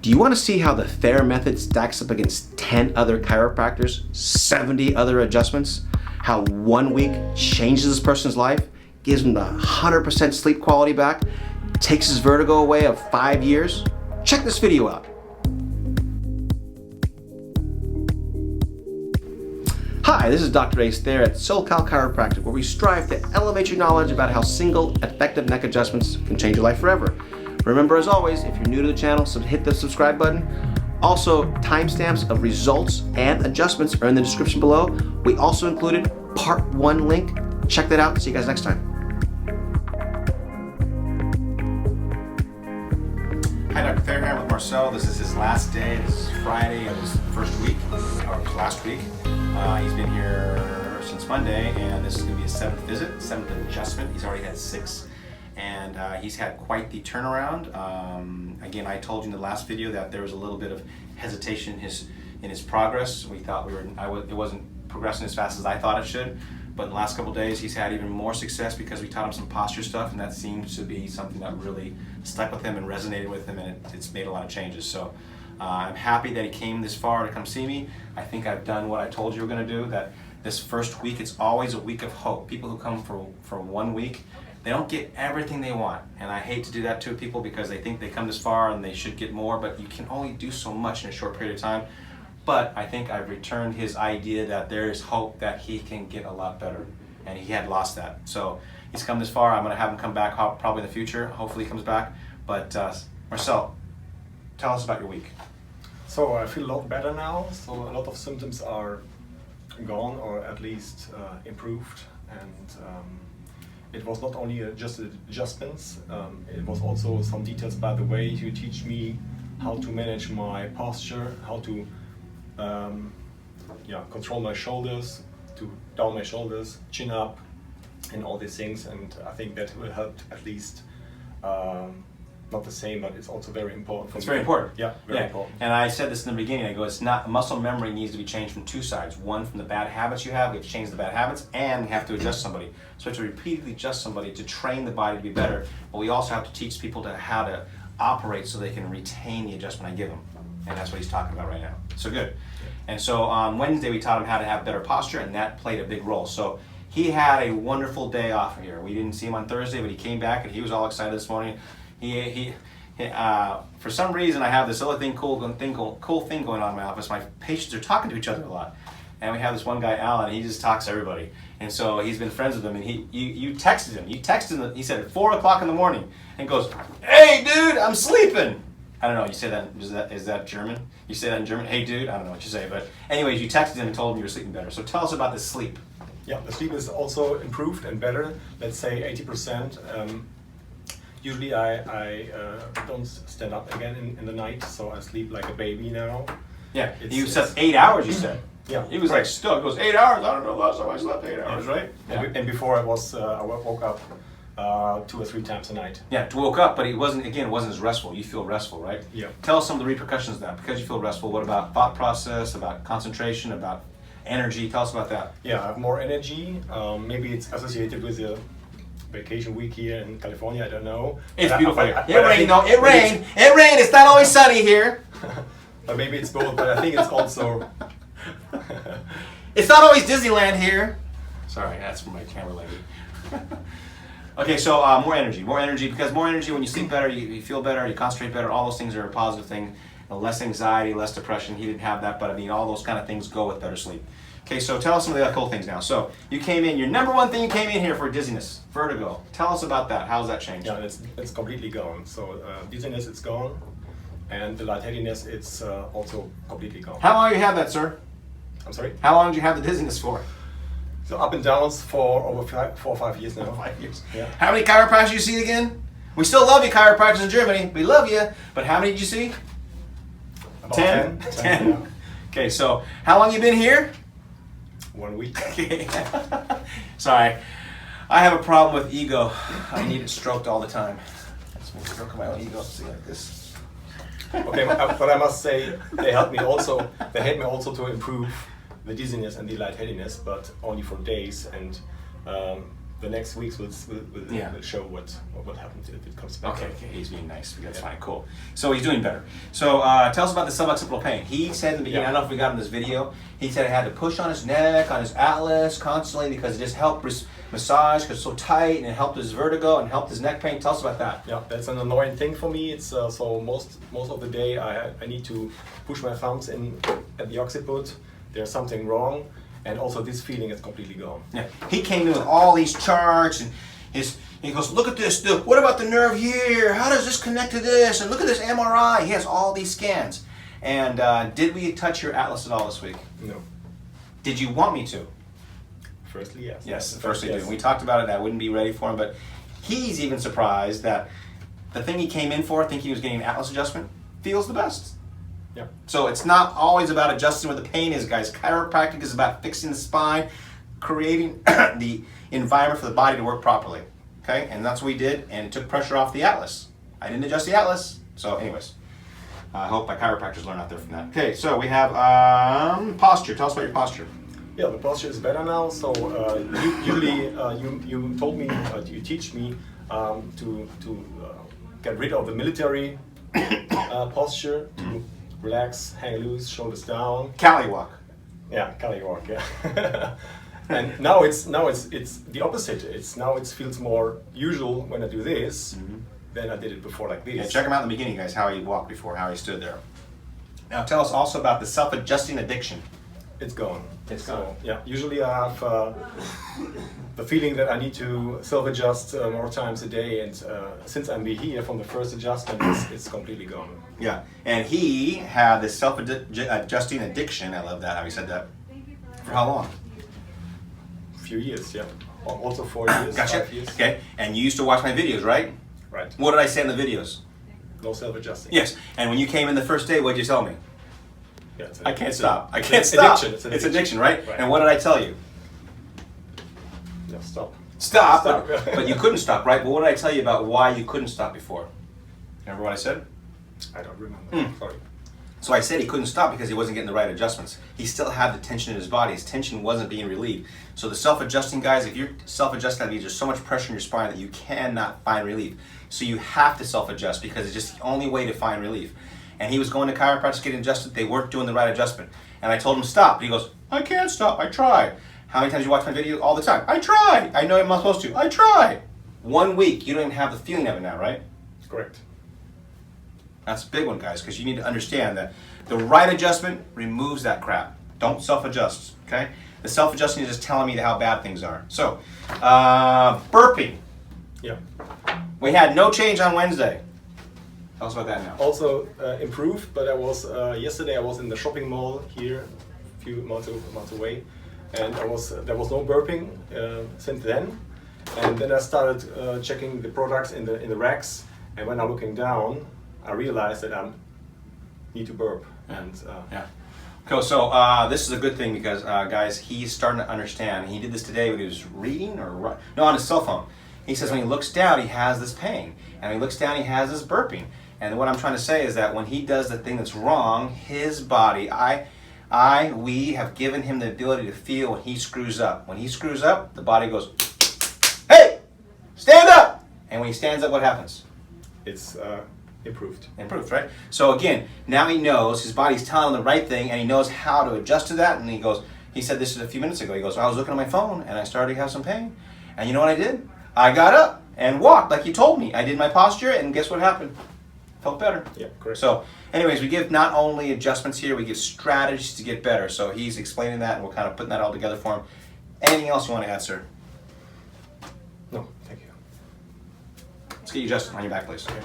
Do you want to see how the FAIR method stacks up against 10 other chiropractors, 70 other adjustments? How 1 week changes this person's life, gives them the 100% sleep quality back, takes his vertigo away of 5 years? Check this video out. Hi, this is Dr. Ace there at SoCal Chiropractic, where we strive to elevate your knowledge about how single effective neck adjustments can change your life forever. Remember, as always, if you're new to the channel, so hit the subscribe button. Also, timestamps of results and adjustments are in the description below. We also included part 1 link. Check that out. See you guys next time. Hi, Dr. Thayer here with Marcel. This is his last day. This is Friday of his first week, or last week. He's been here since Monday, and this is going to be his 7th visit, 7th adjustment. He's already had 6. And he's had quite the turnaround. Again, I told you in the last video that there was a little bit of hesitation in his progress. We thought it wasn't progressing as fast as I thought it should. But in the last couple of days, he's had even more success because we taught him some posture stuff, and that seems to be something that really stuck with him and resonated with him, and it's made a lot of changes. So I'm happy that he came this far to come see me. I think I've done what I told you we're going to do. That this first week, it's always a week of hope. People who come for 1 week, they don't get everything they want, and I hate to do that to people because they think they come this far and they should get more, but you can only do so much in a short period of time. But I think I've returned his idea that there is hope that he can get a lot better, and he had lost that. So he's come this far. I'm going to have him come back probably in the future. Hopefully he comes back. But Marcel, tell us about your week. So I feel a lot better now. So a lot of symptoms are gone, or at least improved, and it was not only just adjustments, it was also some details. By the way, you teach me how to manage my posture, how to control my shoulders, to down my shoulders, chin up, and all these things. And I think that will help at least, not the same, but it's also very important. It's very important. Yeah, very important. And I said this in the beginning, I go, it's not, muscle memory needs to be changed from 2 sides. One, from the bad habits you have, we have to change the bad habits, and we have to adjust somebody. So we have to repeatedly adjust somebody to train the body to be better, but we also have to teach people how to operate so they can retain the adjustment I give them. And that's what he's talking about right now. So good. And so on Wednesday, we taught him how to have better posture, and that played a big role. So he had a wonderful day off here. We didn't see him on Thursday, but he came back, and he was all excited this morning. For some reason, I have this other cool thing going on in my office. My patients are talking to each other a lot, and we have this one guy, Alan, and he just talks to everybody. And so he's been friends with them, and you texted him. You texted him. He said at 4 o'clock in the morning, and goes, "Hey, dude, I'm sleeping." I don't know. You say that? Is that German? You say that in German? Hey, dude. I don't know what you say, but anyways, you texted him and told him you were sleeping better. So tell us about the sleep. Yeah, the sleep is also improved and better. Let's say 80%. Usually I don't stand up again in the night, so I sleep like a baby now. Yeah, you said 8 hours, you said. Yeah. He was like stuck. He goes, 8 hours? I don't know, last time I slept 8 hours, right? Yeah. And before I woke up 2 or 3 times a night. Yeah, woke up, but it wasn't as restful. You feel restful, right? Yeah. Tell us some of the repercussions of that. Because you feel restful, what about thought process, about concentration, about energy? Tell us about that. Yeah, I have more energy. Maybe it's associated with the vacation week here in California, I don't know. It's beautiful here. It rained though, it rained. It's not always sunny here. But maybe it's both, but I think it's also... It's not always Disneyland here. Sorry, that's from my camera lady. Okay, so more energy, because more energy, when you sleep better, you feel better, you concentrate better, all those things are a positive thing. Less anxiety, less depression. He didn't have that, but I mean, all those kind of things go with better sleep. Okay, so tell us some of the other cool things now. So you came in, your number 1 thing you came in here for dizziness, vertigo. Tell us about that. How's that changed? Yeah, it's completely gone. So dizziness, it's gone, and the lightheadedness, it's also completely gone. How long you had that, sir? I'm sorry? How long did you have the dizziness for? So up and downs for over 4 or 5 years now. 5 years. Yeah. How many chiropractors you see again? We still love you, chiropractors in Germany. We love you, but how many did you see? About 10? 10. Yeah. Okay, so how long you been here? 1 week. Okay. Sorry, I have a problem with ego. I need it stroked all the time. I just want to stroke my own ego, see like this. Okay, but I must say they helped me also to improve the dizziness and the lightheadedness, but only for days. And the next weeks will Yeah. show what happens if it comes back. Okay, he's being nice. That's Yeah. fine, cool. So he's doing better. So tell us about the suboccipital pain. He said in the beginning, Yeah. I don't know if we got in this video, he said it had to push on his neck, on his atlas constantly because it just helped massage because it's so tight, and it helped his vertigo and helped his neck pain. Tell us about that. Yeah, that's an annoying thing for me. It's so most of the day I need to push my thumbs in at the occiput. There's something wrong, and also this feeling is completely gone. Yeah. He came in with all these charts and he goes, look at this, what about the nerve here? How does this connect to this? And look at this MRI. He has all these scans. And did we touch your atlas at all this week? No. Did you want me to? Firstly, yes. Yes, firstly, yes. do. We talked about it. I wouldn't be ready for him, but he's even surprised that the thing he came in for, thinking he was getting an atlas adjustment, feels the best. Yeah. So it's not always about adjusting where the pain is, guys. Chiropractic is about fixing the spine, creating the environment for the body to work properly. Okay, and that's what we did, and it took pressure off the atlas. I didn't adjust the atlas. So anyways, I hope my chiropractors learn out there from that. Okay, so we have posture. Tell us about your posture. Yeah, the posture is better now. So usually you told me, you teach me to get rid of the military posture, to relax, hang loose, shoulders down. Cali walk. Yeah, Cali walk. Yeah. And now it's the opposite. It feels more usual when I do this than I did it before like this. Yeah, check him out in the beginning, guys, how he walked before, how he stood there. Now tell us also about the self-adjusting addiction. It's gone. It's So, gone. yeah, usually I have the feeling that I need to self-adjust more times a day, and since I'm here from the first adjustment, it's completely gone. Yeah, and he had this self-adjusting addiction, I love that, how he said that, for how long? Few years, yeah. Also 4 years, Gotcha. 5 years. Okay, and you used to watch my videos, right? Right. What did I say in the videos? No self-adjusting. Yes, and when you came in the first day, what did you tell me? Yeah, I can't stop. I it's can't an stop. addiction. It's addiction, right? Right. And what did I tell you? Yeah, stop. Stop, Stop. but you couldn't stop, right? But what did I tell you about why you couldn't stop before? Remember what I said? I don't remember. Sorry. So I said he couldn't stop because he wasn't getting the right adjustments. He still had the tension in his body. His tension wasn't being relieved. So the self-adjusting, guys, if you're self-adjusting, that means there's so much pressure in your spine that you cannot find relief. So you have to self-adjust because it's just the only way to find relief. And he was going to chiropractors getting adjusted. They weren't doing the right adjustment. And I told him stop. And he goes, I can't stop. I try. How many times you watch my video? All the time. I try. I know I'm not supposed to. I try. 1 week, you don't even have the feeling of it now, right? Correct. That's a big one, guys, because you need to understand that the right adjustment removes that crap. Don't self-adjust, okay? The self-adjusting is just telling me how bad things are. So, burping. Yeah. We had no change on Wednesday. Tell us about that now. Also improved, but I was yesterday. I was in the shopping mall here, a few months away, and there was no burping since then. And then I started checking the products in the racks, and when I'm looking down, I realized that I need to burp. And Yeah. Cool. So this is a good thing because guys, he's starting to understand. He did this today when he was reading or no, on his cell phone. He says when he looks down, he has this pain, and when he looks down, he has this burping. And what I'm trying to say is that when he does the thing that's wrong, his body, we have given him the ability to feel when he screws up. When he screws up, the body goes, hey, stand up! And when he stands up, what happens? it's improved. Improved, right? So again, now he knows, his body's telling him the right thing, and he knows how to adjust to that, and he said this a few minutes ago, he goes, I was looking at my phone, and I started to have some pain, and you know what I did? I got up and walked like you told me. I did my posture, and guess what happened? Felt better. Yeah, correct. So anyways, we give not only adjustments here, we give strategies to get better. So he's explaining that, and we're kind of putting that all together for him. Anything else you want to add, sir? No, thank you. Let's get you adjusted on your back, please. Okay.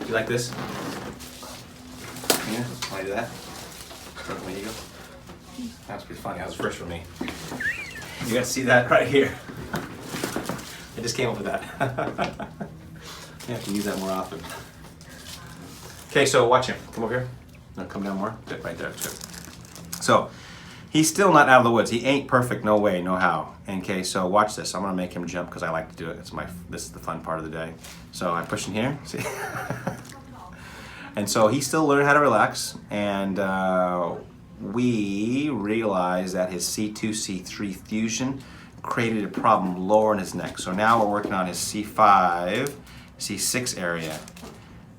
You like this? Yeah, want to do that? Stroke my ego. That's pretty funny. That was first for me. You got to see that right here. I just came up with that. You have to use that more often. Okay, so watch him. Come over here. No, come down more. Good, right there. That's good. So he's still not out of the woods. He ain't perfect. No way, no how. Okay, so watch this. I'm gonna make him jump because I like to do it. This is the fun part of the day. So I push him here. See. And so he's still learning how to relax, and we realized that his C2, C3 fusion created a problem lower in his neck. So now we're working on his C5, C6 area,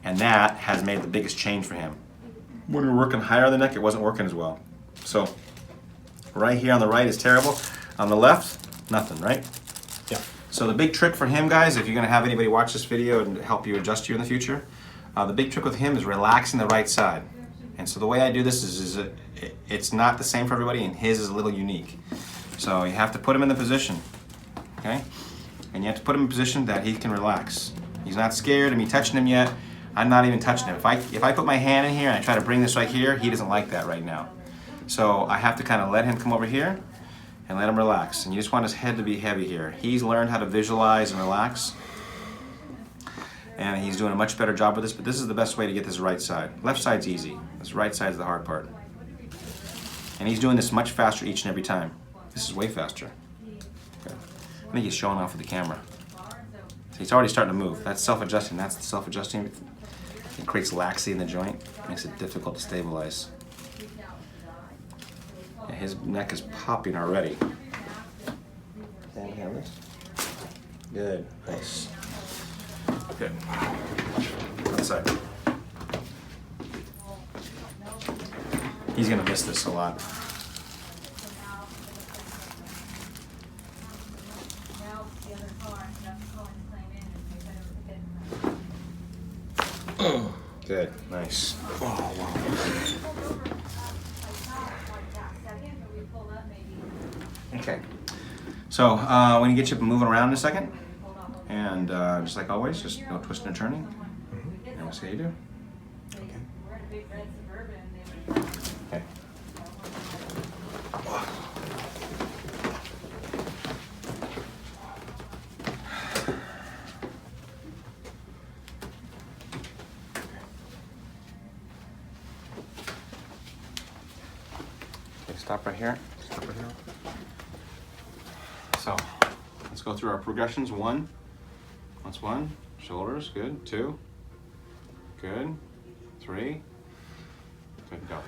and that has made the biggest change for him. When we were working higher on the neck, it wasn't working as well. So right here on the right is terrible. On the left, nothing, right? Yeah. So the big trick for him, guys, if you're gonna have anybody watch this video and help you adjust you in the future, the big trick with him is relaxing the right side. And so the way I do this is it's not the same for everybody, and his is a little unique. So you have to put him in the position, okay? And you have to put him in a position that he can relax. He's not scared of me touching him yet. I'm not even touching him. If I put my hand in here and I try to bring this right here, he doesn't like that right now. So I have to kind of let him come over here and let him relax. And you just want his head to be heavy here. He's learned how to visualize and relax. And he's doing a much better job with this, but this is the best way to get this right side. Left side's easy. This right side's the hard part. And he's doing this much faster each and every time. This is way faster. Okay. I think he's showing off with the camera. So he's already starting to move. That's self-adjusting. That's self-adjusting. It creates laxity in the joint. Makes it difficult to stabilize. Yeah, his neck is popping already. Good. Nice. Good. Other side. He's gonna miss this a lot. Good. Nice. Oh, wow. Okay. So, we're gonna get you moving around in a second. And just like always, just no twisting and turning. And we'll see how you do. Okay. Okay. Okay, stop right here. Stop right here. So, let's go through our progressions. One. That's one. Shoulders, good. Two. Good. Three. Good, go.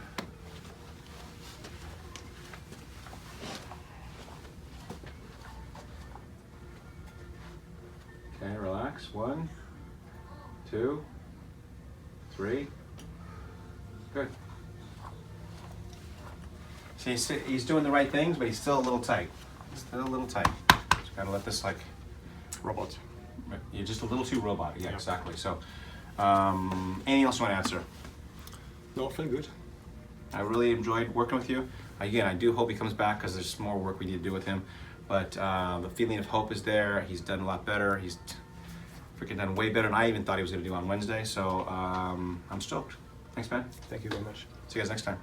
Okay, relax. One, two, three. Good. See, he's doing the right things, but he's still a little tight. Still a little tight. Just gotta let this, like, Robot. you're just a little too robotic. Yeah, exactly. So, anything else you want to answer? No, I feel good. I really enjoyed working with you. Again, I do hope he comes back because there's more work we need to do with him. But the feeling of hope is there. He's done a lot better. He's freaking done way better than I even thought he was going to do on Wednesday. So I'm stoked. Thanks, man. Thank you very much. See you guys next time.